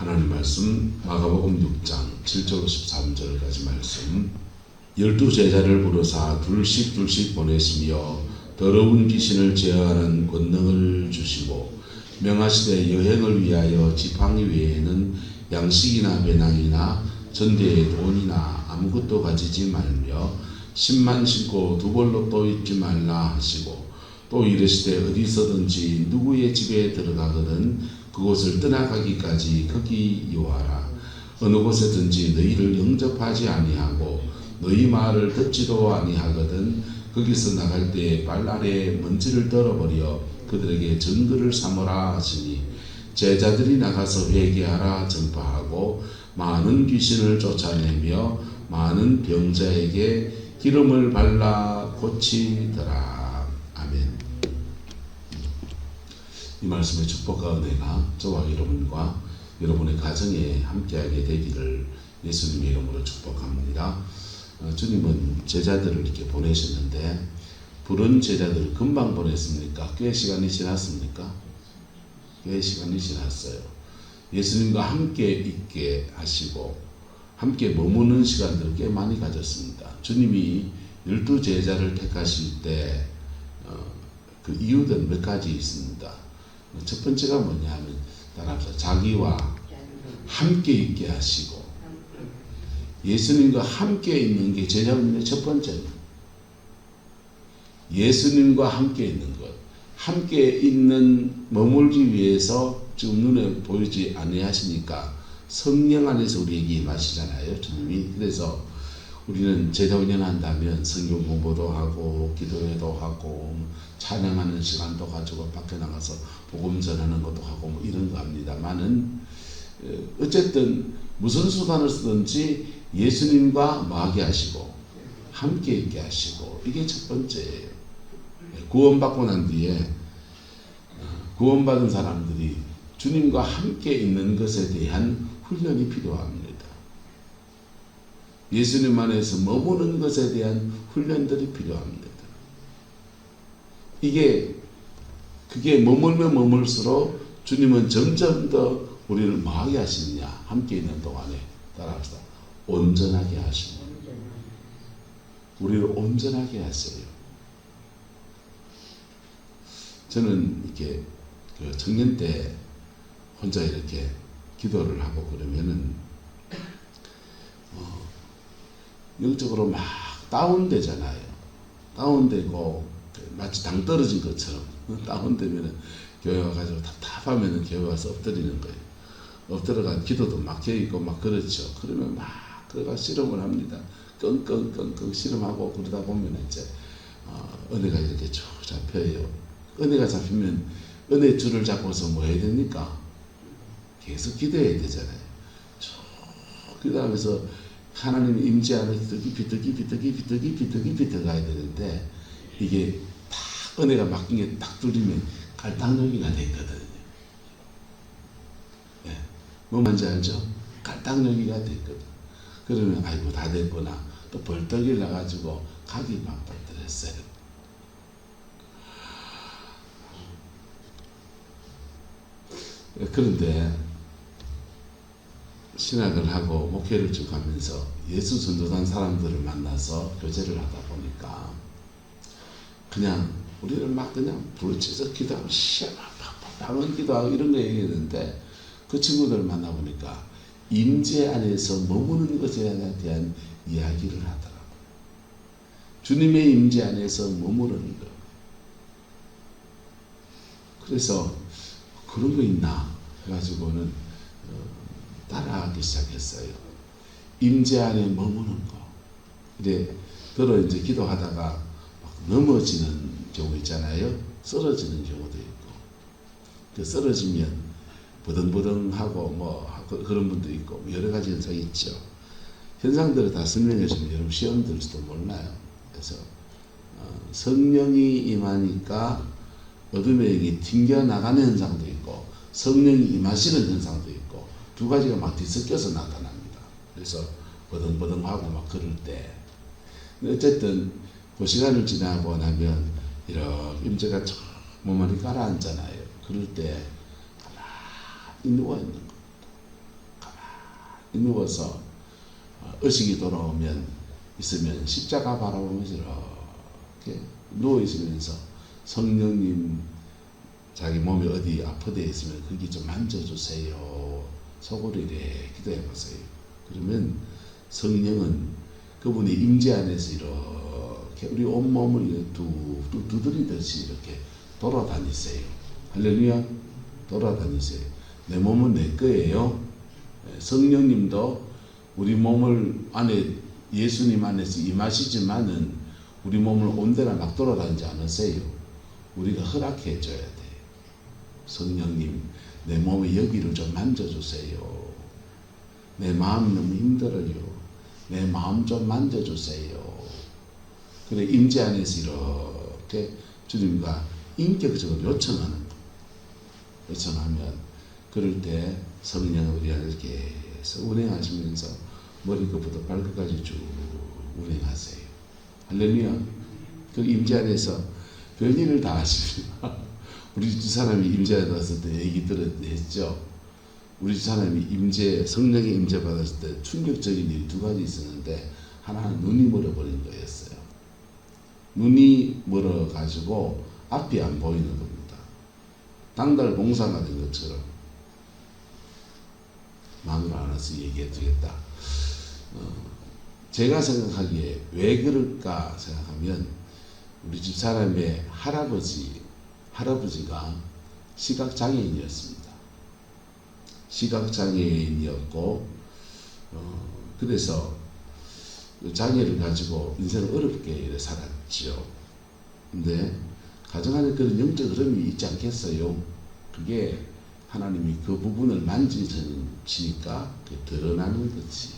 하나님 말씀 마가복음 6장 7절 13절까지 말씀. 12제자를 부르사 둘씩 보내시며 더러운 귀신을 제어하는 권능을 주시고 명하시되 여행을 위하여 지팡이 외에는 양식이나 배낭이나 전대에 돈이나 아무것도 가지지 말며 신만 신고 두 벌로 또 입지 말라 하시고 또 이르시되 어디서든지 누구의 집에 들어가거든 그곳을 떠나가기까지 거기 요하라. 어느 곳에든지 너희를 영접하지 아니하고 너희 말을 듣지도 아니하거든 거기서 나갈 때 발 아래 먼지를 떨어버려 그들에게 증거를 삼으라 하시니 제자들이 나가서 회개하라 전파하고 많은 귀신을 쫓아내며 많은 병자에게 기름을 발라 고치더라. 아멘. 이 말씀의 축복과 은혜가 저와 여러분과 여러분의 가정에 함께하게 되기를 예수님의 이름으로 축복합니다. 주님은 제자들을 이렇게 보내셨는데 부른 제자들을 금방 보냈습니까? 꽤 시간이 지났습니까? 꽤 시간이 지났어요. 예수님과 함께 있게 하시고 함께 머무는 시간들을 꽤 많이 가졌습니다. 주님이 12제자를 택하실 때 그 이유는 몇 가지 있습니다. 첫 번째가 뭐냐 하면 따라합시다. 자기와 함께 있게 하시고 예수님과 함께 있는 게 제자훈련의 첫 번째입니다. 예수님과 함께 있는 것. 함께 있는 머물기 위해서 지금 눈에 보이지 아니하시니까 성령 안에서 우리에게 임하시잖아요. 주님이. 그래서 우리는 제자훈련 한다면 성경 공부도 하고 기도회도 하고 찬양하는 시간도 가지고 밖에 나가서 복음 전하는 것도 하고 뭐 이런 거 합니다만은 어쨌든 무슨 수단을 쓰든지 예수님과 뭐하게 하시고 함께 있게 하시고 이게 첫 번째예요. 구원받고 난 뒤에 구원받은 사람들이 주님과 함께 있는 것에 대한 훈련이 필요합니다. 예수님 안에서 머무는 것에 대한 훈련들이 필요합니다. 그게 머물면 머물수록 주님은 점점 더 우리를 뭐하게 하시느냐 함께 있는 동안에 따라합시다. 온전하게 하시고 우리를 온전하게 하세요. 저는 이렇게 청년 때 혼자 이렇게 기도를 하고 그러면은 영적으로 막 다운되잖아요. 다운되고 마치 당 떨어진 것처럼 다운되면은 교회 와가지고 답답하면은 교회 와서 엎드리는 거예요. 엎드려가 기도도 막혀있고 막 그렇죠. 그러면 막 그가 실험을 합니다. 끙끙 실험하고 그러다 보면 이제 은혜가 이렇게 쭉 잡혀요. 은혜가 잡히면 은혜 줄을 잡고서 뭐 해야 됩니까? 계속 기도해야 되잖아요. 쭉 기도하면서 하나님의 임재 안에 더 깊이 들어가야 되는데 이게 딱 은혜가 맡긴 게 딱 뚫리면 갈당여기가 됐거든요. 네. 뭐 뭔지 알죠? 갈당여기가 됐거든. 그러면 아이고 다 됐구나. 또 벌떡이 나가지고 각이 바빠뜨렸어요. 그런데 신학을 하고 목회를 쭉 하면서 예수 전도단 사람들을 만나서 교제를 하다 보니까 그냥 우리를 막 그냥 부르짖어 기도하고 방언 기도하고 이런 거 얘기했는데 그 친구들을 만나보니까 임재 안에서 머무는 것에 대한 이야기를 하더라고요. 주님의 임재 안에서 머무르는 거. 그래서 그런 거 있나 해가지고는 따라하기 시작했어요. 임재 안에 머무는 거. 이래 들어 이제 기도하다가 막 넘어지는 경우 있잖아요. 쓰러지는 경우도 있고. 그 쓰러지면 버덩버덩하고 뭐 그런 분도 있고 여러 가지 현상이 있죠. 현상들을 다 설명해 주면 여러분 시험 들지도 몰라요. 그래서 성령이 임하니까 어둠의 영이 튕겨나가는 현상도 있고 성령이 임하시는 현상도 있고 두 가지가 막 뒤섞여서 나타납니다. 그래서 버덩버덩하고 막 그럴 때 어쨌든 그 시간을 지나고 나면 이렇게 임재가 몸 안에 가라앉잖아요. 그럴 때 가만히 누워있는 거. 누워서 의식이 돌아오면 있으면 십자가 바라보면서 이렇게 누워 있으면서 성령님 자기 몸이 어디 아프대 있으면 거기 좀 만져주세요. 속으로 이래 기도해 보세요. 그러면 성령은 그분의 임재 안에서 이렇게 우리 온몸을 두드리듯이 이렇게 돌아다니세요. 할렐루야. 돌아다니세요. 내 몸은 내 거예요. 성령님도 우리 몸을 안에 예수님 안에서 임하시지만은 우리 몸을 온데나 막 돌아다니지 않으세요. 우리가 허락해 줘야 돼요. 성령님 내 몸의 여기를 좀 만져주세요. 내 마음 너무 힘들어요. 내 마음 좀 만져주세요. 그래 임재 안에서 이렇게 주님과 인격적으로 요청하는 거. 요청하면 그럴 때 성령은 우리 안에 계속 운행하시면서 머리끝부터 발끝까지 쭉 운행하세요. 할렐루야. 그 임재 안에서 별일을 다 하십니다. 우리 집사람이 임재 안에 왔을 때 얘기 들었죠. 우리 집사람이 성령의 임재 받았을 때 충격적인 일이 두 가지 있었는데 하나는 눈이 멀어버린 거였어요. 눈이 멀어가지고 앞이 안 보이는 겁니다. 당달 봉사가 된 것처럼. 마누라 알아서 얘기해 주겠다. 제가 생각하기에 왜 그럴까 생각하면 우리 집사람의 할아버지가 시각장애인이었습니다. 시각장애인이었고 그래서 장애를 가지고 인생을 어렵게 살았죠. 근데 가정 안에 그런 영적 흐름이 있지 않겠어요? 그게 하나님이 그 부분을 만지시니까 드러나는 거지.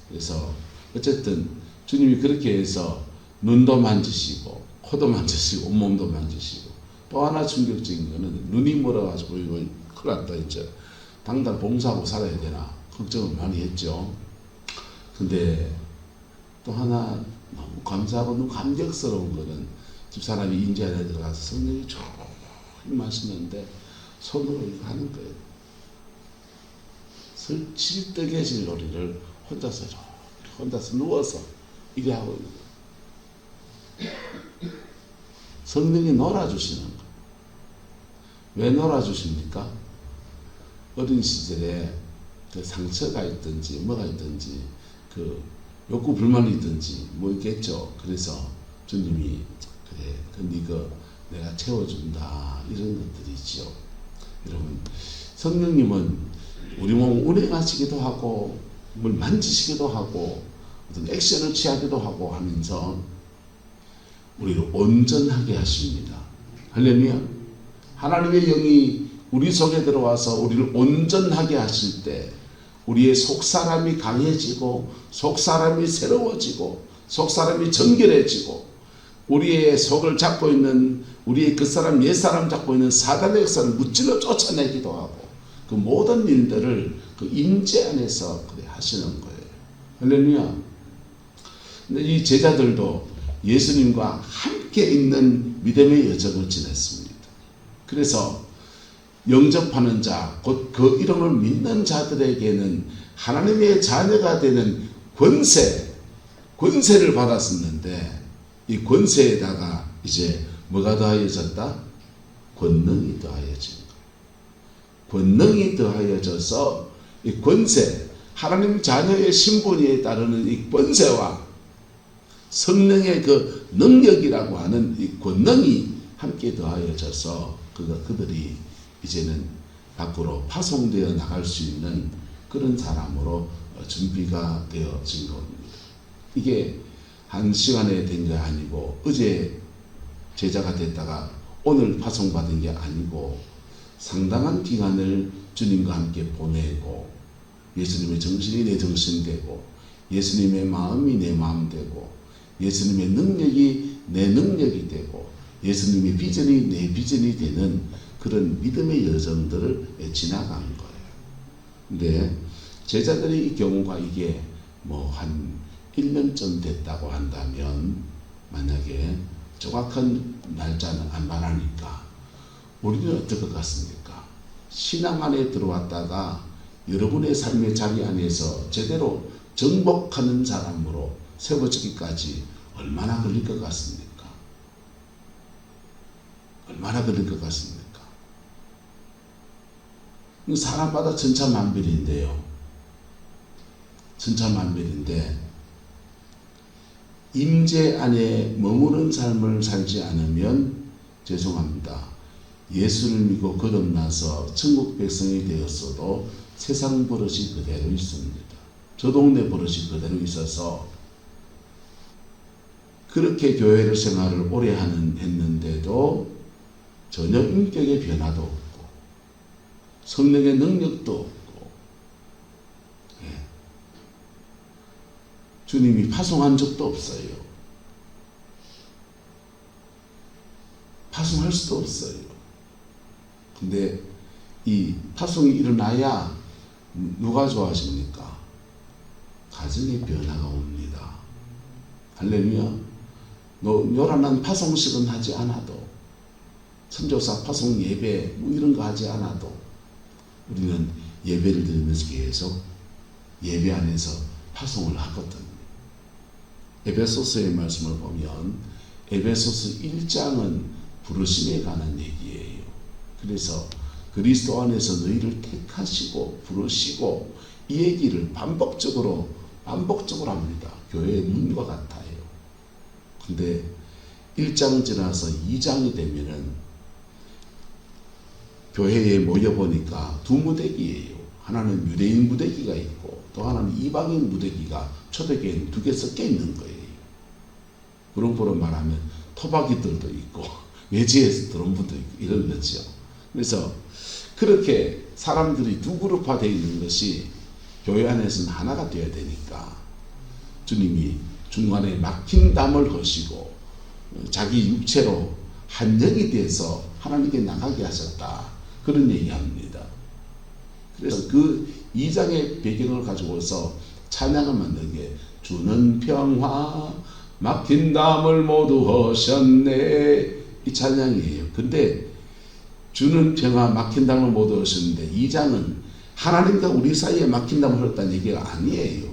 그래서 어쨌든 주님이 그렇게 해서 눈도 만지시고 코도 만지시고 온몸도 만지시고 또 하나 충격적인 거는 눈이 멀어가지고 이거 큰일 났다 이제 당장 봉사하고 살아야 되나 걱정을 많이 했죠. 근데 또 하나 너무 감사하고 너무 감격스러운 거는 집사람이 임재 안에 들어가서 성령이 쭉 임하시는데 손으로 이거 하는 거예요. 설치 뜨개질 놀이를 혼자서 누워서 이래 하고 있는 거예요. 성령이 놀아주시는 거예요. 왜 놀아주십니까? 어린 시절에 그 상처가 있든지 뭐가 있든지 그 욕구 불만이 있든지 뭐 있겠죠. 그래서 주님이 그래 네가 내가 채워준다 이런 것들이죠. 여러분 성령님은 우리 몸을 운행하시기도 하고 뭘 만지시기도 하고 어떤 액션을 취하기도 하고 하면서 우리를 온전하게 하십니다. 할렐루야. 하나님의 영이 우리 속에 들어와서 우리를 온전하게 하실 때 우리의 속사람이 강해지고 속사람이 새로워지고 속사람이 정결해지고 우리의 속을 잡고 있는 우리의 그 사람 옛사람 잡고 있는 사단의 역사를 무찔러 쫓아내기도 하고 그 모든 일들을 그 임재 안에서 그래 하시는 거예요. 할렐루야. 근데 이 제자들도 예수님과 함께 있는 믿음의 여정을 지냈습니다. 그래서 영접하는 자, 곧 그 이름을 믿는 자들에게는 하나님의 자녀가 되는 권세를 받았었는데 이 권세에다가 이제 뭐가 더하여졌다? 권능이 더하여진 거예요. 권능이 더하여져서 이 권세, 하나님 자녀의 신분에 따르는 이 권세와 성령의 그 능력이라고 하는 이 권능이 함께 더하여져서 그들이 이제는 밖으로 파송되어 나갈 수 있는 그런 사람으로 준비가 되어진 겁니다. 이게 한 시간에 된 게 아니고 어제 제자가 됐다가 오늘 파송받은 게 아니고 상당한 기간을 주님과 함께 보내고 예수님의 정신이 내 정신 되고 예수님의 마음이 내 마음 되고 예수님의 능력이 내 능력이 되고 예수님의 비전이 내 비전이 되는 그런 믿음의 여정들을 지나간 거예요. 근데 제자들의 이 경우가 이게 뭐 한 1년쯤 됐다고 한다면 만약에 정확한 날짜는 안 말하니까 우리는 어떨 것 같습니까? 신앙 안에 들어왔다가 여러분의 삶의 자리 안에서 제대로 정복하는 사람으로 세워지기까지 얼마나 걸릴 것 같습니까? 얼마나 걸릴 것 같습니까? 사람마다 천차만별인데요. 천차만별인데 임재 안에 머무는 삶을 살지 않으면 죄송합니다. 예수를 믿고 거듭나서 천국 백성이 되었어도 세상 버릇이 그대로 있습니다. 저 동네 버릇이 그대로 있어서 그렇게 교회를 생활을 오래 했는데도 전혀 인격의 변화도 없고 성령의 능력도 없고, 예. 주님이 파송한 적도 없어요. 파송할 수도 없어요. 근데 이 파송이 일어나야 누가 좋아집니까? 가정의 변화가 옵니다. 할렐루야. 요란한 파송식은 하지 않아도, 선교사 파송 예배 뭐 이런 거 하지 않아도 우리는 예배를 드리면서 계속 예배 안에서 파송을 하거든요. 에베소서의 말씀을 보면 에베소서 1장은 부르심에 관한 얘기예요. 그래서 그리스도 안에서 너희를 택하시고 부르시고 이 얘기를 반복적으로 합니다. 교회의 문과 같아요. 근데 1장 지나서 2장이 되면은 교회에 모여보니까 두 무대기예요. 하나는 유대인 무대기가 있고 또 하나는 이방인 무대기가 초대교회는 두 개 섞여 있는 거예요. 그런 거로 말하면 토박이들도 있고 외지에서 들어온 분도 있고 이런 거죠. 그래서 그렇게 사람들이 두 그룹화 되어 있는 것이 교회 안에서는 하나가 되어야 되니까 주님이 중간에 막힌 담을 거시고 자기 육체로 한 영이 돼서 하나님께 나가게 하셨다. 그런 얘기합니다. 그래서 그 2장의 배경을 가지고서 찬양을 만든 게 주는 평화 막힌 담을 모두 하셨네, 이 찬양이에요. 근데 주는 평화 막힌 담을 모두 하셨는데 2장은 하나님과 우리 사이에 막힌 담을 흘렀다는 얘기가 아니에요.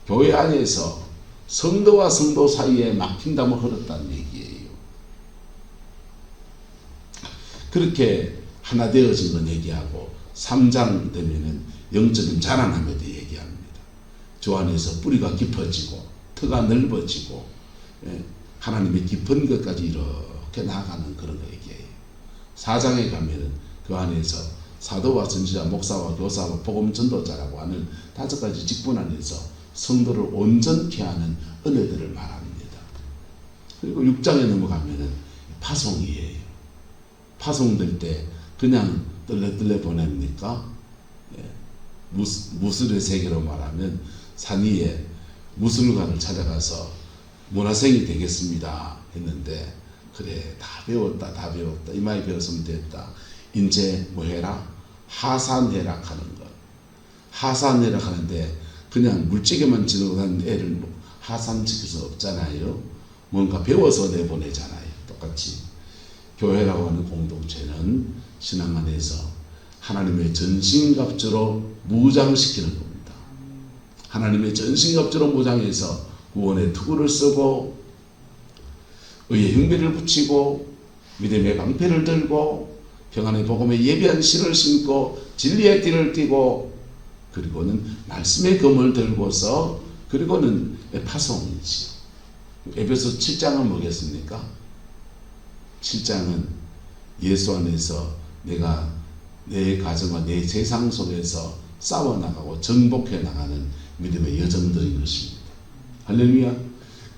교회 안에서 성도와 성도 사이에 막힌 담을 흘렀다는 얘기예요. 그렇게 하나 되어진 건 얘기하고 3장 되면은 영적인 자라남에 대해 얘기합니다. 주 안에서 뿌리가 깊어지고 터가 넓어지고, 예, 하나님의 깊은 것까지 이렇게 나아가는 그런 거 얘기해요. 4장에 가면은 그 안에서 사도와 선지자, 목사와 교사와 복음 전도자라고 하는 5가지 직분 안에서 성도를 온전케 하는 은혜들을 말합니다. 그리고 6장에 넘어가면은 파송이에요. 파송될 때 그냥 뜰레뜰레 보냅니까? 예. 무술의 세계로 말하면 산 위에 무술가를 찾아가서 문화생이 되겠습니다 했는데, 그래 다 배웠다 이 많이 배웠으면 됐다. 이제 뭐 해라? 하산해락 하는 것. 하산해락 하는데 그냥 물찌개만 지나가는 애를 하산시킬 수 없잖아요. 뭔가 배워서 내보내잖아요. 똑같이 교회라고 하는 공동체는 신앙 안에서 하나님의 전신갑주로 무장시키는 겁니다. 하나님의 전신갑주로 무장해서 구원의 투구를 쓰고 의의 흉배를 붙이고 믿음의 방패를 들고 평안의 복음에 예비한 신을 신고 진리의 띠를 띠고 그리고는 말씀의 검을 들고서 그리고는 파송이지. 에베소 7장은 뭐겠습니까? 7장은 예수 안에서 내가 내 가정과 내 세상 속에서 싸워나가고 정복해 나가는 믿음의 여정들인 것입니다. 할렐루야.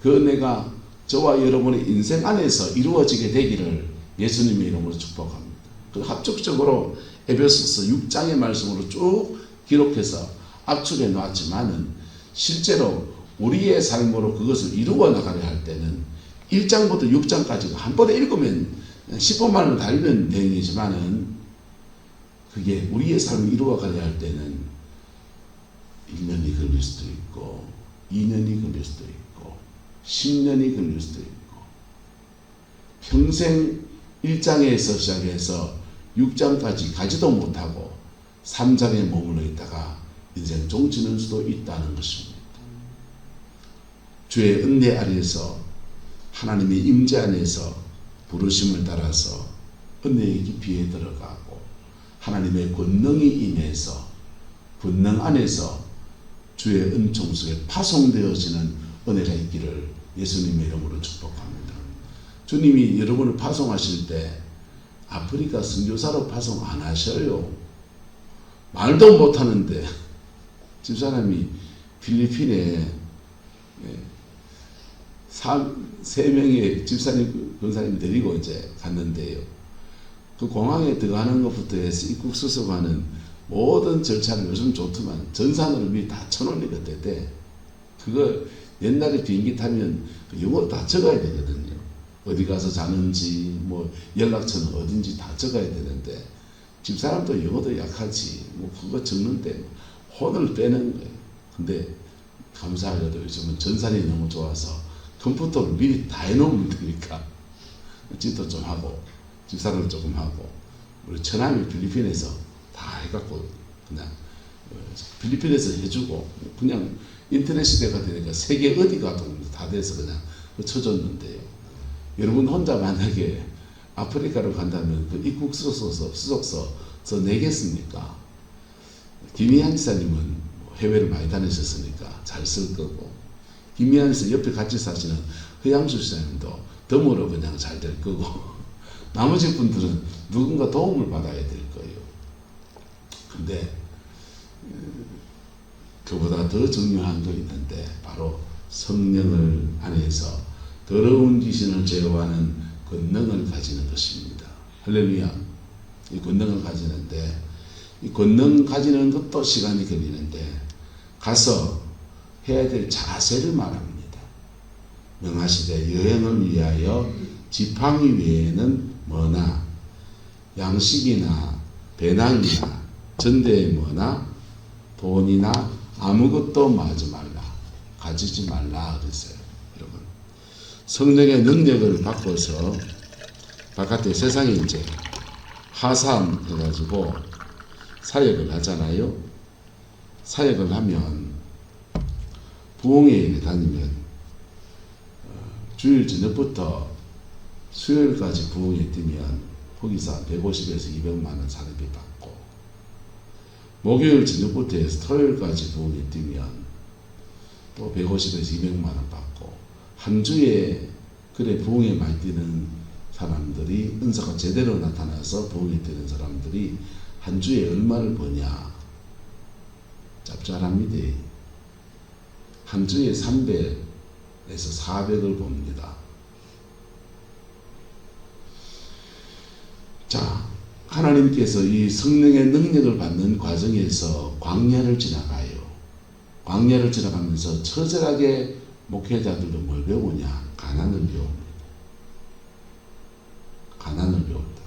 그 은혜가 저와 여러분의 인생 안에서 이루어지게 되기를 예수님의 이름으로 축복합니다. 그 합축적으로 에베소서 6장의 말씀으로 쭉 기록해서 압축해 놨지만은 실제로 우리의 삶으로 그것을 이루어 나가려 할 때는 1장부터 6장까지 한 번에 읽으면 10분만은 다 읽는 내용이지만은 그게 우리의 삶을 이루어 가려 할 때는 1년이 걸릴 수도 있고 2년이 걸릴 수도 있고 10년이 걸릴 수도 있고 평생 1장에서 시작해서 6장까지 가지도 못하고 삼장에 머물러 있다가 인생 종치는 수도 있다는 것입니다. 주의 은혜 아래에서 하나님의 임재 안에서 부르심을 따라서 은혜의 깊이에 들어가고 하나님의 권능이 임해서 권능 안에서 주의 은총 속에 파송되어지는 은혜가 있기를 예수님의 이름으로 축복합니다. 주님이 여러분을 파송하실 때 아프리카 선교사로 파송 안 하셔요. 말도 못하는데 집사람이 필리핀에 3명의 집사님, 권사님 데리고 이제 갔는데요. 그 공항에 들어가는 것부터 해서 입국 수속하는 모든 절차는 요즘 좋지만 전산으로 미리 다 쳐놓으니까 때 그거 옛날에 비행기 타면 영어로 다 적어야 되거든요. 어디 가서 자는지 뭐 연락처는 어딘지 다 적어야 되는데 집사람도 영어도 약하지 뭐 그거 적는데 혼을 빼는 거예요. 근데 감사하게도 요즘은 전산이 너무 좋아서 컴퓨터를 미리 다 해놓으면 되니까 집도 좀 하고 집사람도 조금 하고 우리 처남이 필리핀에서 다 해갖고 그냥 필리핀에서 해주고 그냥 인터넷 시대가 되니까 세계 어디 가도 다 돼서 그냥 쳐줬는데요. 여러분 혼자 만약에 아프리카로 간다면 그 입국 수속서 내겠습니까? 김희한 지사님은 해외를 많이 다니셨으니까 잘 쓸 거고 김희한 지사 옆에 같이 사시는 허양수 지사님도 덤으로 그냥 잘 될 거고 나머지 분들은 누군가 도움을 받아야 될 거예요. 근데 그보다 더 중요한 거 있는데 바로 성령을 안에서 더러운 귀신을 제어하는 권능을 가지는 것입니다. 할렐루야. 이 권능을 가지는데 이 권능 가지는 것도 시간이 걸리는데 가서 해야 될 자세를 말합니다. 명하시되 여행을 위하여 지팡이 외에는 뭐나 양식이나 배낭이나 전대에 뭐나 돈이나 아무것도 마지 말라. 가지지 말라 그랬어요. 여러분 성령의 능력을 바꿔서 바깥에 세상에 이제 하산 해가지고 사역을 하잖아요. 사역을 하면 부흥회에 다니면 주일 저녁부터 수요일까지 부흥회 뛰면 거기서 150에서 200만 원 사례비 받고 목요일 저녁부터 해서 토요일까지 부흥회 뛰면 또 150에서 200만 원 받고 한 주에 그래 부흥회 많이 뛰는 사람들이 은사가 제대로 나타나서 부흥회 뛰는 사람들이 한 주에 얼마를 버냐 짭짤합니다. 한 주에 300에서 400을 봅니다. 자, 하나님께서 이 성령의 능력을 받는 과정에서 광야를 지나가요. 광야를 지나가면서 처절하게 목회자들도 뭘 배우냐? 가난을 배웁니다. 가난을 배운다.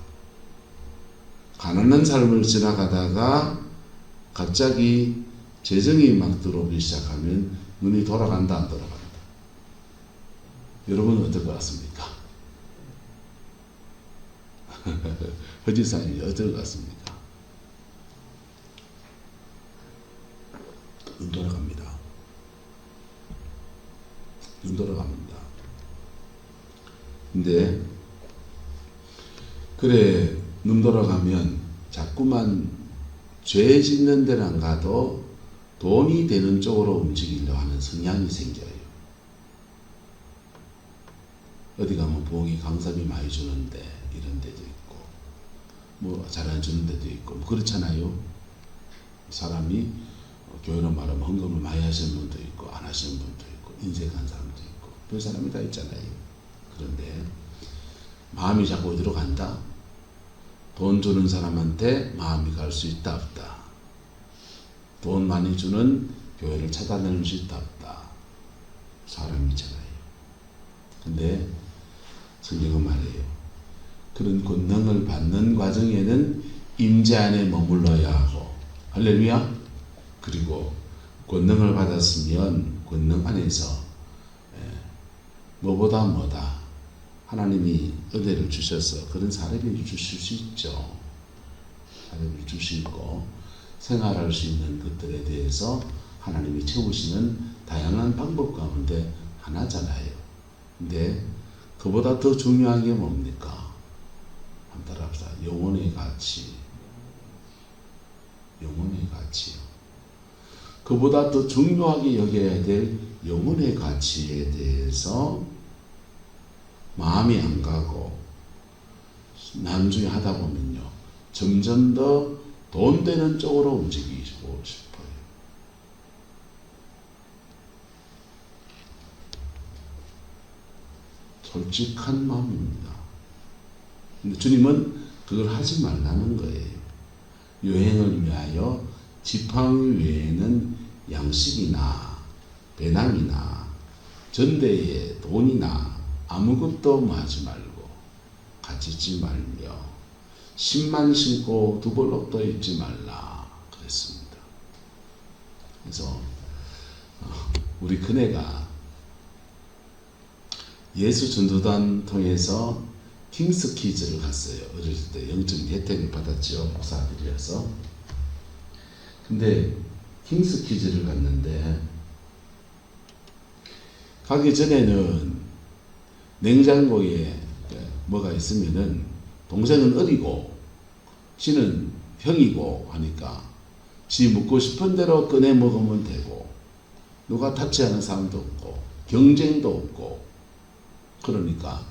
가난한 삶을 지나가다가 갑자기 재정이 막 들어오기 시작하면 눈이 돌아간다 안 돌아간다. 여러분은 어떨 것 같습니까? 허지사님이 어떨 것 같습니까? 눈 돌아갑니다. 눈 돌아갑니다. 근데 그래 눈 돌아가면 자꾸만 죄 짓는 데는 안 가도 돈이 되는 쪽으로 움직이려 하는 성향이 생겨요. 어디 가면 부흥이 강사비 많이 주는데 이런 데도 있고 뭐 잘 안 주는 데도 있고 뭐 그렇잖아요. 사람이 교회로 말하면 헌금을 많이 하시는 분도 있고 안 하시는 분도 있고 인색한 사람도 있고 별 사람이 다 있잖아요. 그런데 마음이 자꾸 어디로 간다? 돈 주는 사람한테 마음이 갈 수 있다 없다. 돈 많이 주는 교회를 찾아낼 수 있다 없다. 사람이잖아요. 근데 성경은 말해요. 그런 권능을 받는 과정에는 임재 안에 머물러야 하고 할렐루야. 그리고 권능을 받았으면 권능 안에서 뭐다 하나님이 은혜를 주셔서 그런 사례를 주실 수 있죠. 사례를 주시고 생활할 수 있는 것들에 대해서 하나님이 채우시는 다양한 방법 가운데 하나잖아요. 근데 그보다 더 중요한 게 뭡니까? 한번 따라합시다. 영혼의 가치. 영혼의 가치요. 그보다 더 중요하게 여겨야 될 영혼의 가치에 대해서 마음이 안 가고 나중에 하다 보면요, 점점 더 돈 되는 쪽으로 움직이고 싶어요. 솔직한 마음입니다. 근데 주님은 그걸 하지 말라는 거예요. 여행을 위하여 지팡이 외에는 양식이나 배낭이나 전대에 돈이나 아무것도 하지 말고 가지지 말며 신만 신고 두 벌럭도 입지 말라 그랬습니다. 그래서 우리 큰애가 예수 전도단 통해서 킹스 퀴즈를 갔어요. 어렸을 때 영적인 혜택을 받았죠. 목사들이라서. 근데 킹스 퀴즈를 갔는데 가기 전에는 냉장고에 뭐가 있으면은 동생은 어리고 지는 형이고 하니까 지 먹고 싶은 대로 꺼내 먹으면 되고 누가 타치하는 사람도 없고 경쟁도 없고 그러니까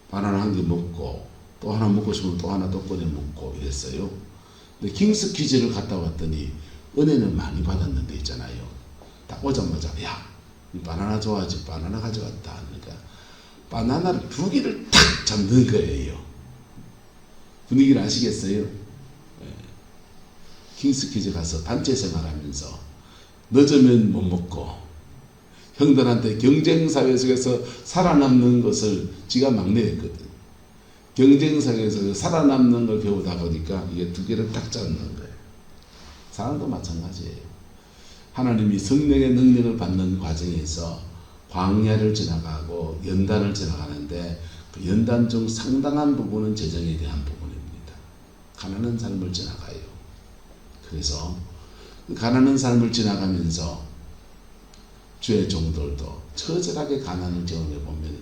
바나나 한 개 먹고 또 하나 먹고 싶으면 또 하나 또 꺼내 먹고 이랬어요. 근데 킹스 퀴즈를 갔다 왔더니 은혜는 많이 받았는데 있잖아요. 딱 오자마자 야, 바나나 좋아하지? 바나나 가져갔다. 그러니까 바나나를 2개를 탁 잡는 거예요. 분위기를 아시겠어요? 네. 킹스 퀴즈 가서 단체 생활하면서 늦으면 못 먹고 형들한테 경쟁사회 속에서 살아남는 것을 지가 막내였거든. 경쟁사회에서 살아남는 걸 배우다 보니까 이게 2개를 딱 잡는 거예요. 사람도 마찬가지예요. 하나님이 성령의 능력을 받는 과정에서 광야를 지나가고 연단을 지나가는데 그 연단 중 상당한 부분은 재정에 대한 부분입니다. 가난한 삶을 지나가요. 그래서 그 가난한 삶을 지나가면서 주의 종들도 처절하게 가난을 경험해 보면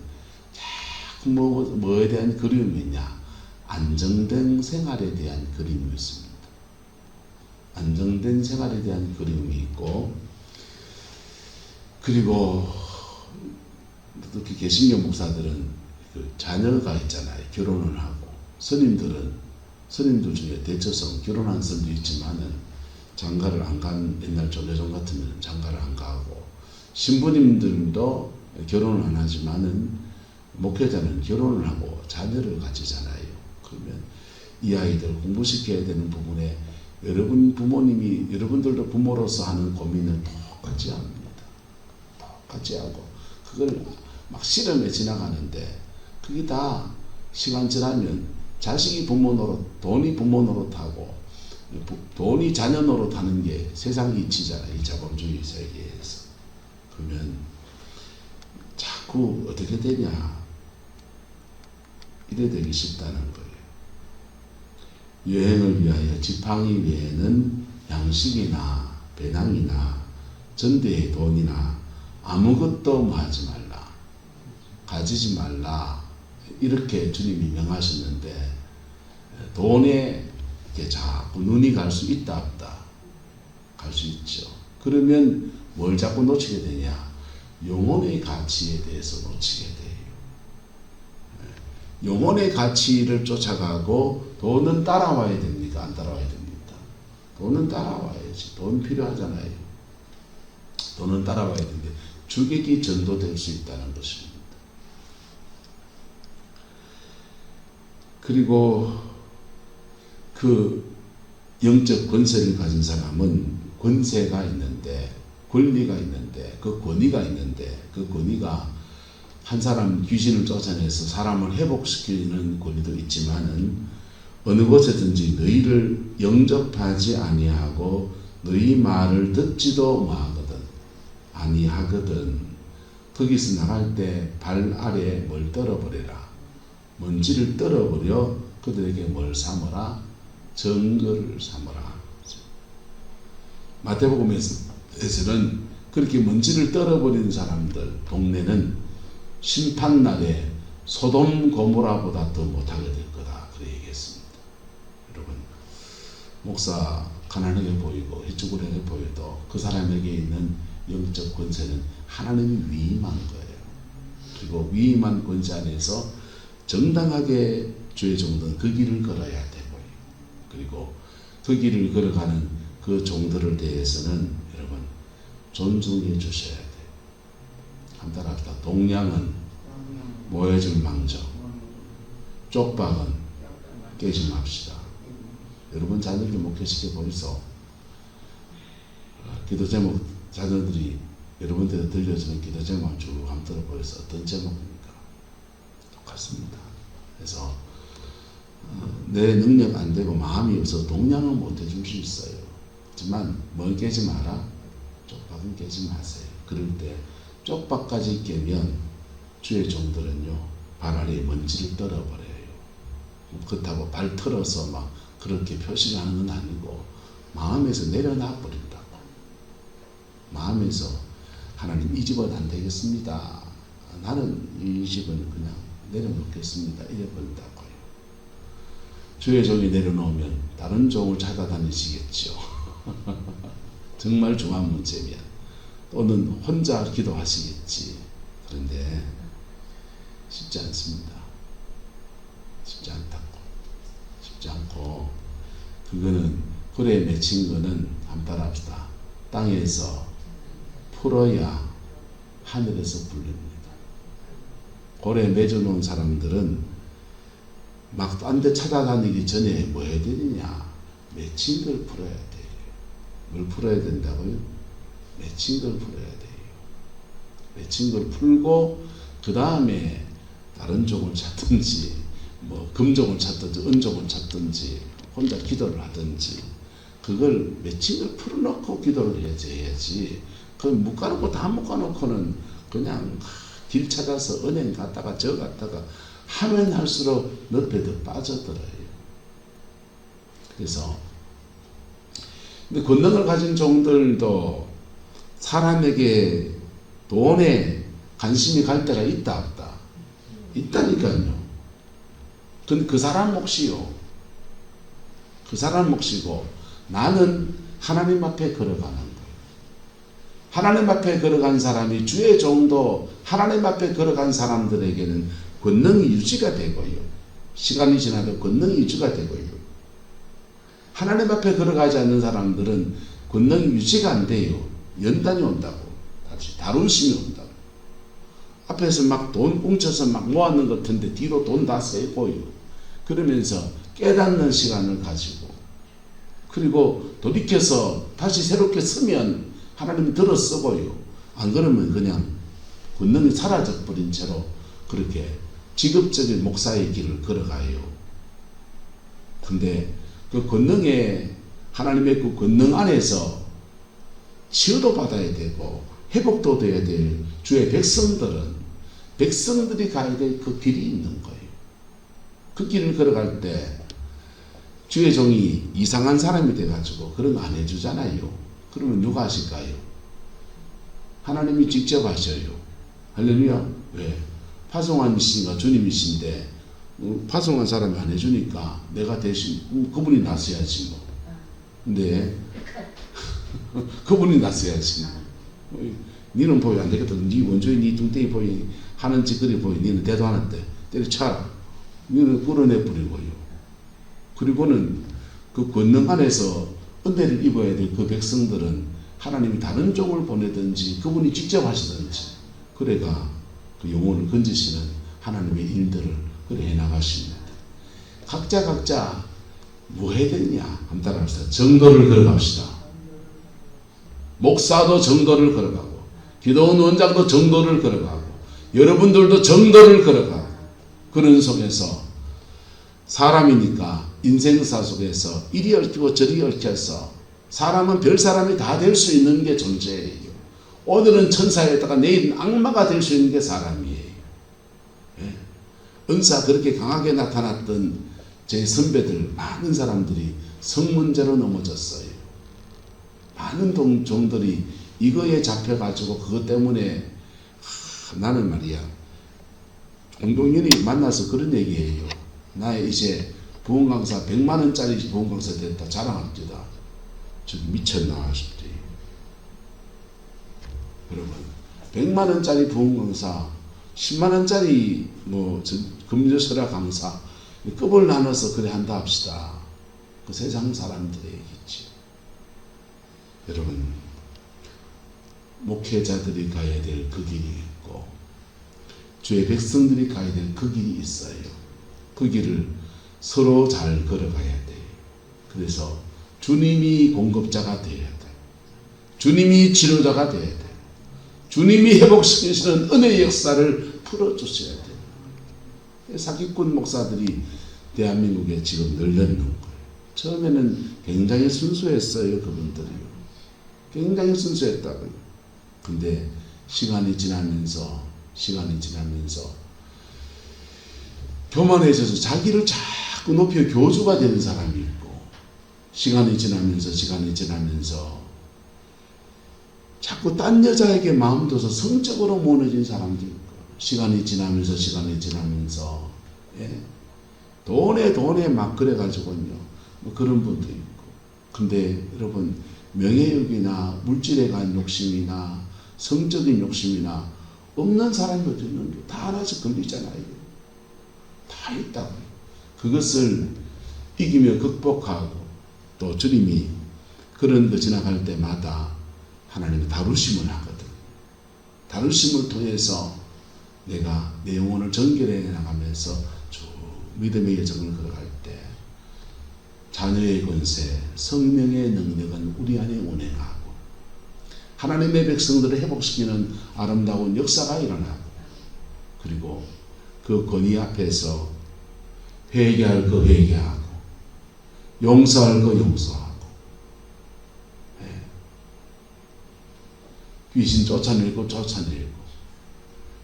자꾸 뭐에 대한 그리움이 있냐? 안정된 생활에 대한 그리움이 있습니다. 안정된 생활에 대한 그리움이 있고, 그리고 특히 개신교 목사들은 그 자녀가 있잖아요. 결혼을 하고 스님들 중에 대처성 결혼한 사람도 있지만은 장가를 안 간 옛날 전례종 같으면 장가를 안 가고 신부님들도 결혼을 안 하지만은 목회자는 결혼을 하고 자녀를 가지잖아요. 그러면 이 아이들 공부시켜야 되는 부분에 여러분들도 부모로서 하는 고민을 똑같이 합니다. 똑같이 하고 그걸 막 실험에 지나가는데 그게 다 시간 지나면 자식이 부모 노릇, 돈이 부모 노릇하고 돈이 자녀 노릇하는 게 세상 이치잖아요. 이 자본주의 세계에서. 그러면 자꾸 어떻게 되냐 이래 되기 쉽다는 거예요. 여행을 위하여 지팡이 외에는 양식이나 배낭이나 전대의 돈이나 아무것도 하지 말라. 가지지 말라. 이렇게 주님이 명하셨는데 돈에 자꾸 눈이 갈 수 있다 없다? 갈 수 있죠. 그러면 뭘 자꾸 놓치게 되냐? 영혼의 가치에 대해서 놓치게 돼요. 영혼의 가치를 쫓아가고 돈은 따라와야 됩니까? 안 따라와야 됩니까? 돈은 따라와야지. 돈 필요하잖아요. 돈은 따라와야 되는데 주객이 전도될 수 있다는 것입니다. 그리고 그 영적 권세를 가진 사람은 권세가 있는데 권리가 있는데 그 권위가 있는데 그 권위가 한 사람 귀신을 쫓아내서 사람을 회복시키는 권리도 있지만은 어느 곳에든지 너희를 영접하지 아니하고 너희 말을 듣지도 뭐하거든 아니하거든. 거기서 나갈 때 발 아래 뭘 떨어버려라. 먼지를 떨어버려 그들에게 뭘 삼으라 증거를 삼으라. 마태복음에서는 그렇게 먼지를 떨어버린 사람들 동네는 심판날에 소돔 고모라보다 더 못하게 될 거다. 그렇게 얘기했습니다. 여러분, 목사 가난하게 보이고 휘죽으르게 보여도 그 사람에게 있는 영적 권세는 하나님이 위임한 거예요. 그리고 위임한 권세 안에서 정당하게 주의 종들은 그 길을 걸어야 되고요. 그리고 그 길을 걸어가는 그 종들을 대해서는 여러분 존중해 주셔야 돼요. 한 따라합시다. 동량은 모여줄 망정, 쪽박은 깨지 맙시다. 여러분 자녀들 목회시켜 보이소. 기도 제목 자녀들이 여러분들한테 들려주는 기도 제목 쭉 한번 들어보이소. 어떤 제목입니까? 똑같습니다. 그래서 내 능력 안 되고 마음이 없어서 동량은 못 해줄 수 있어요. 하지만 뭘 깨지 마라? 쪽박은 깨지 마세요. 그럴 때 쪽박까지 깨면 주의 종들은요 발 아래에 먼지를 떨어버려요. 그렇다고 발 털어서 막 그렇게 표시를 하는 건 아니고 마음에서 내려놔 버린다고. 마음에서 하나님 이 집은 안 되겠습니다. 나는 이 집은 그냥 내려놓겠습니다. 이래 버린다고요. 주의 종이 내려놓으면 다른 종을 찾아다니시겠죠. 정말 중요한 문제면 또는 혼자 기도하시겠지. 그런데 쉽지 않습니다. 쉽지 않다고. 쉽지 않고 그거는 고래에 맺힌 거는 한번 따라합시다. 땅에서 풀어야 하늘에서 불립니다. 고래에 맺어놓은 사람들은 막 딴 데 찾아다니기 전에 뭐 해야 되느냐? 맺힌 걸 풀어야 돼요. 뭘 풀어야 된다고요? 맺힌 걸 풀어야 돼요. 맺힌 걸 풀고 그 다음에 다른 종을 찾든지 뭐 금종을 찾든지 은종을 찾든지 혼자 기도를 하든지 그걸 맺힌 걸 풀어놓고 기도를 해야지. 그걸 묶어놓고 다 묶어놓고는 그냥 길 찾아서 은행 갔다가 저 갔다가 하면 할수록 늪에 더 빠져들어요. 그래서 근데 권능을 가진 종들도 사람에게 돈에 관심이 갈 때가 있다 없다? 있다니까요. 근데 그 사람 몫이요. 그 사람 몫이고 나는 하나님 앞에 걸어가는 거예요. 하나님 앞에 걸어간 사람이 주의 종도 하나님 앞에 걸어간 사람들에게는 권능이 유지가 되고요. 시간이 지나도 권능이 유지가 되고요. 하나님 앞에 걸어가지 않는 사람들은 권능이 유지가 안 돼요. 연단이 온다고. 다루심이 온다고. 앞에서 막 돈 뭉쳐서 막 모았는 것 같은데 뒤로 돈 다 세고요. 그러면서 깨닫는 시간을 가지고 그리고 돌이켜서 다시 새롭게 쓰면 하나님이 들어 쓰고요. 안 그러면 그냥 권능이 사라져버린 채로 그렇게 직업적인 목사의 길을 걸어가요. 근데 그 권능에 하나님의 그 권능 안에서 치유도 받아야 되고 회복도 돼야 될 주의 백성들이 가야 될 그 길이 있는 거예요. 그 길을 걸어갈 때 주의 종이 이상한 사람이 돼가지고 그런 거 안 해주잖아요. 그러면 누가 하실까요? 하나님이 직접 하셔요. 할렐루야. 왜? 파송한이신가 주님이신데 파송한 사람이 안 해주니까 내가 대신 그분이 나서야지 뭐. 근데 그분이 나서야지. 니는 보여 안 되겠다. 니 원조에 니 뚱땡이 보이 하는 짓거리 보이. 니는 대도 안 한대. 때려쳐라. 니는 끌어내버리고요. 그리고는 그 권능 안에서 은혜를 입어야 될 그 백성들은 하나님이 다른 종을 보내든지 그분이 직접 하시든지 그래가 그 영혼을 건지시는 하나님의 일들을 그래 해나가십니다. 각자 뭐 해야 되냐? 한번 따라합시다. 정도를 걸어갑시다. 목사도 정도를 걸어가고 기도원 원장도 정도를 걸어가고 여러분들도 정도를 걸어가고 그런 속에서 사람이니까 인생사 속에서 이리 얽히고 저리 얽혀서 사람은 별 사람이 다 될 수 있는 게 존재예요. 오늘은 천사에다가 내일은 악마가 될 수 있는 게 사람이에요. 은사 그렇게 강하게 나타났던 제 선배들 많은 사람들이 성문제로 넘어졌어요. 많은 종들이 이거에 잡혀가지고 그것 때문에 나는 말이야 공동연이 만나서 그런 얘기해요. 나 이제 부흥 강사 100만 원짜리 부흥 강사 됐다 자랑합니다. 저 미쳤나 싶지. 여러분 100만 원짜리 부흥 강사 10만 원짜리 뭐 금요설화 강사 급을 나눠서 그래 한다 합시다. 그 세상 사람들의 얘기지. 여러분 목회자들이 가야 될 그 길이 있고 주의 백성들이 가야 될 그 길이 있어요. 그 길을 서로 잘 걸어가야 돼요. 그래서 주님이 공급자가 되어야 돼요. 주님이 치료자가 되어야 돼요. 주님이 회복시키시는 은혜의 역사를 풀어주셔야 돼요. 사기꾼 목사들이 대한민국에 지금 늘려있는 거예요. 처음에는 굉장히 순수했어요. 그분들이요. 굉장히 순수했다고요. 근데 시간이 지나면서 교만해져서 자기를 자꾸 높여 교주가 되는 사람이 있고, 시간이 지나면서 자꾸 딴 여자에게 마음 둬서 성적으로 무너진 사람도 있고, 시간이 지나면서 예? 돈에 막 그래가지고요 뭐 그런 분도 있고. 근데 여러분 명예욕이나 물질에 관한 욕심이나 성적인 욕심이나 없는 사람이 어디 있는데 다 하나씩 걸리잖아요. 다 있다고요. 그것을 이기며 극복하고 또 주님이 그런 거 지나갈 때마다 하나님이 다루심을 하거든. 다루심을 통해서 내가 내 영혼을 정결해 나가면서 쭉 믿음의 여정을 걸어갈 때 자녀의 권세, 성령의 능력은 우리 안에 운행하고 하나님의 백성들을 회복시키는 아름다운 역사가 일어나고, 그리고 그 권위 앞에서 회개할 거 회개하고 용서할 거 용서하고 귀신 쫓아낼 거 쫓아내고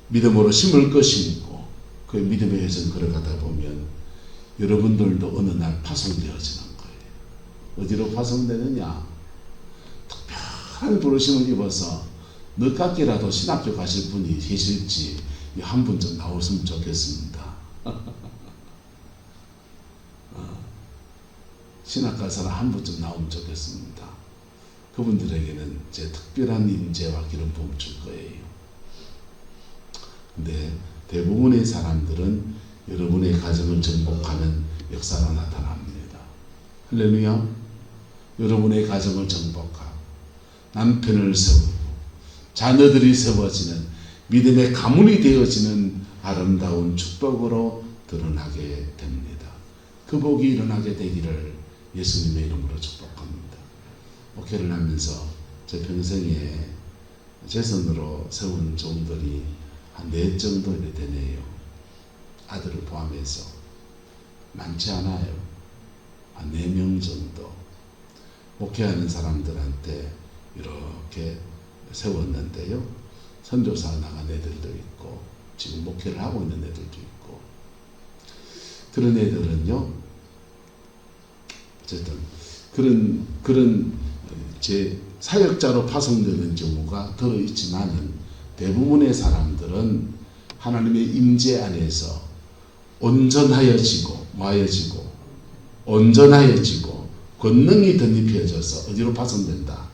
믿음으로 심을 거 심고 그 믿음의 회전 걸어가다 보면 여러분들도 어느 날 파송되어지는 거예요. 어디로 파송되느냐? 특별한 부르심을 입어서 늦깎이라도 신학교 가실 분이 계실지 한 분 좀 나오셨으면 좋겠습니다. 신학 갈 사람 한 분 좀 나오면 좋겠습니다. 그분들에게는 제 특별한 임재와 기름 부음 줄 거예요. 근데 대부분의 사람들은 여러분의 가정을 정복하는 역사가 나타납니다. 할렐루야. 여러분의 가정을 정복하고 남편을 세우고 자녀들이 세워지는 믿음의 가문이 되어지는 아름다운 축복으로 드러나게 됩니다. 그 복이 일어나게 되기를 예수님의 이름으로 축복합니다. 목회를 하면서 제 평생에 제 손으로 세운 종들이 한 4 정도 되네요. 아들을 포함해서 많지 않아요. 한 4명 정도 목회하는 사람들한테 이렇게 세웠는데요. 선교사 나간 애들도 있고 지금 목회를 하고 있는 애들도 있고, 그런 애들은요 어쨌든 그런 제 사역자로 파송되는 경우가 들어있지만은 대부분의 사람들은 하나님의 임재 안에서 온전하여지고 권능이 덧입혀져서 어디로 파송된다?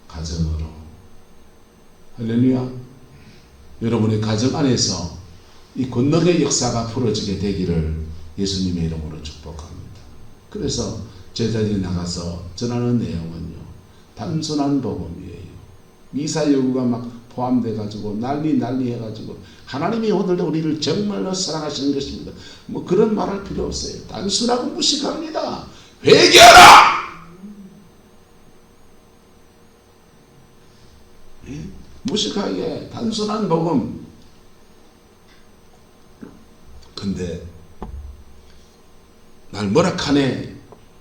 가정으로. 할렐루야. 여러분의 가정 안에서 이 권능의 역사가 풀어지게 되기를 예수님의 이름으로 축복합니다. 그래서 제자들이 나가서 전하는 내용은요 단순한 복음이에요. 미사 여구가 막 포함돼 가지고 난리 해가지고 하나님이 오늘도 우리를 정말로 사랑하시는 것입니다. 뭐 그런 말할 필요 없어요. 단순하고 무식합니다. 회개하라. 무식하게 단순한 복음. 근데 날 뭐라카네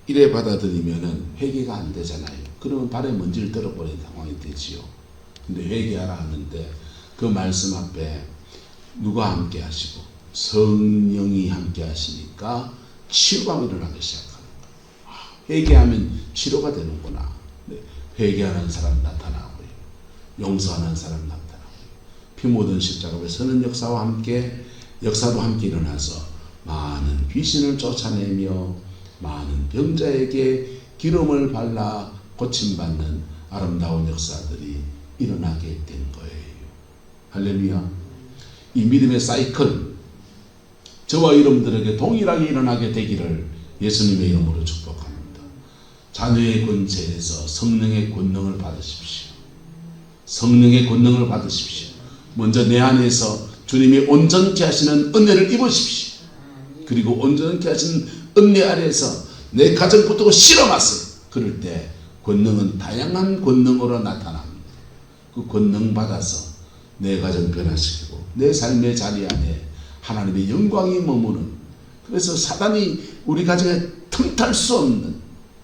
이래 받아들이면은 회개가 안 되잖아요. 그러면 발에 먼지를 떨어버리는 상황이 되지요. 근데 회개하라 하는데 그 말씀 앞에 누가 함께 하시고 성령이 함께 하시니까 치유가 일어나기 시작하는 거예요. 회개하면 치료가 되는구나. 네. 회개하는 사람 나타나고요. 용서하는 사람 나타나고요. 피 묻은 십자가의 서는 역사도 함께 일어나서 많은 귀신을 쫓아내며 많은 병자에게 기름을 발라 고침받는 아름다운 역사들이 일어나게 된 거예요. 할렐루야. 이 믿음의 사이클, 저와 여러분들에게 동일하게 일어나게 되기를 예수님의 이름으로 축복합니다. 자녀의 권세에서 성령의 권능을 받으십시오. 성령의 권능을 받으십시오. 먼저 내 안에서 주님이 온전케 하시는 은혜를 입으십시오. 그리고 온전케 하시는 은혜 아래에서 내 가정 붙들고 실험하세요. 그럴 때 권능은 다양한 권능으로 나타납니다. 그 권능 받아서 내 가정 변화시키고 내 삶의 자리 안에 하나님의 영광이 머무는, 그래서 사단이 우리 가정에 틈탈 수 없는,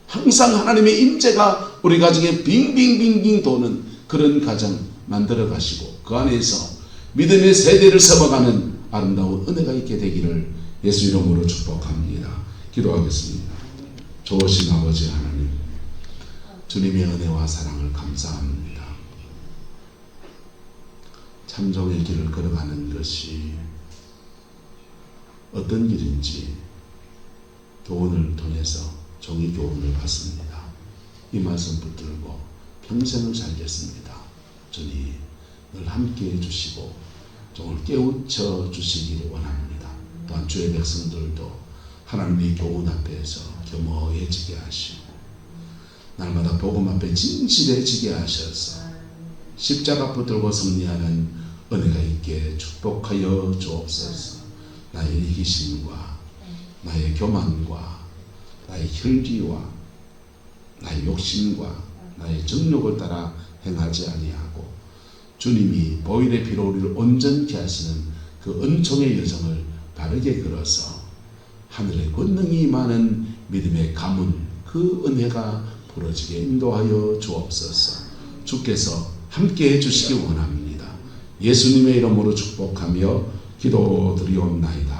항상 하나님의 임재가 우리 가정에 빙빙빙빙 도는 그런 가정 만들어 가시고 그 안에서 믿음의 세대를 세워가는 아름다운 은혜가 있게 되기를 예수 이름으로 축복합니다. 기도하겠습니다. 좋으신 아버지 하나님, 주님의 은혜와 사랑을 감사합니다. 참정의 길을 걸어가는 것이 어떤 길인지 교훈을 통해서 종이 교훈을 받습니다. 이 말씀 붙들고 평생을 살겠습니다. 주님 늘 함께 해주시고 종을 깨우쳐 주시기를 원합니다. 또한 주의 백성들도 하나님의 교훈 앞에서 겸허해지게 하시고 날마다 복음 앞에 진실해지게 하셔서 십자가 붙들고 승리하는 은혜가 있게 축복하여 주옵소서. 나의 이기심과 나의 교만과 나의 혈기와 나의 욕심과 나의 정욕을 따라 행하지 아니하고 주님이 보혈의 피로 우리를 온전케 하시는 그 은총의 여정을 바르게 걸어서 하늘의 권능이 많은 믿음의 가문, 그 은혜가 부러지게 인도하여 주옵소서. 주께서 함께 해주시기 원합니다. 예수님의 이름으로 축복하며 기도드리옵나이다.